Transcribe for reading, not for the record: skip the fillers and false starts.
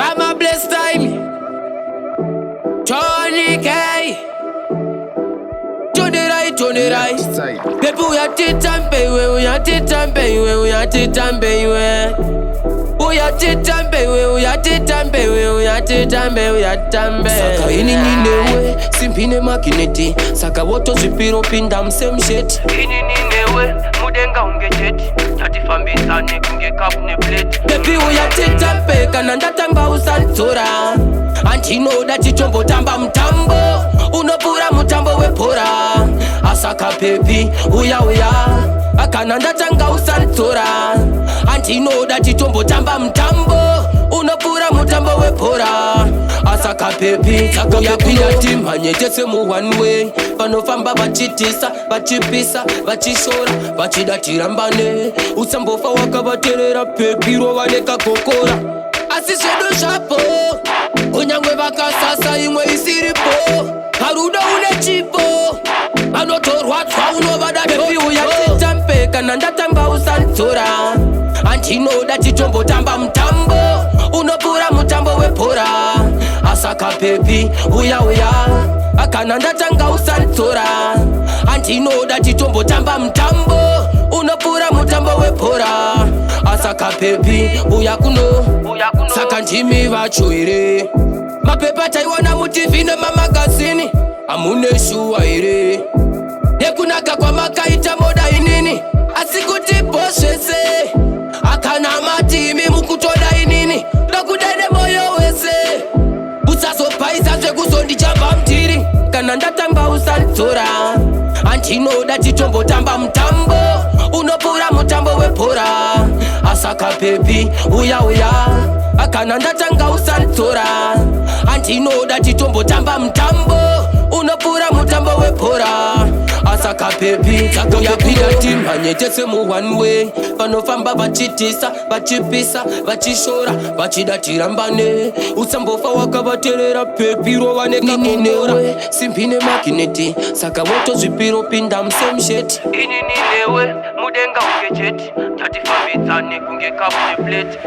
Mama bless time. Johnny K. Turn the right. Baby, we are titambe, we are titambe, we are titambe, we are titambe, we are titambe, we are titambe, we are tambe. Saka ini ninewe, simpine makineti. Saka woto zipiro pinda msem shit. Ini ninewe, mudenga ungejeti. Tati fambi sane kunge kapne plate. Baby, we are titambe, kananda tamba usantura. And you know that you jumbo tamba mtambo. Unopura mutambo we pura. Asaka baby, uya. Akananda tanga usantura. And you know that you jumbo tamba mtambo. Unopura mutambo we pura. Asaka baby, uya pina team. Hanyetese mu one way. Panofamba bachitisa, bachipisa, bachishora, bachidatirambane. Usambofa wakabaterera baby, rowaneka kokora. Asishedo shapo. Unyangwe baka sasa imwe isiripo. Haruda une chipo. Anotorwa twa unobada baby uya titampe. Kananda tamba usantura. And you know that you jumbo tamba mtambo. Unopura mutambo we pura. Asaka baby uya. Akananda tanga usantura. And you know that you jumbo tamba mtambo. Unopura mutambo we pura. Asaka baby uya kuno. Saka njimi vachuire. Mapepa taiwana mutivi ne mamagazini. Amune shuwa ire. Nekunaka kwa makaita moda inini. Asikuti poshese. Akana matimi mukutoda inini. Dokudene moyo wese. Usaso paisa zwe kusondi chamba mtiri. Kananda tamba usantura. And you know that you jumbo tamba mtambo. Unopura mutambo we pura. Asaka baby uya. Akananda tanga usantura. And you know that you jumbo tamba mtambo. Unopura mutambo we pura. Asaka baby uya pina team. Hanyetese mu one way. Panofamba bachitisa, bachipisa, bachishora, bachidatirambane. Usambofa wakabaterera baby, rowaneka kokora. Simpine makineti. Saka woto zipiro pinda msem shit. Ini ninewe, mudenga ungejeti. Tati fambi zane kunge kapne plate.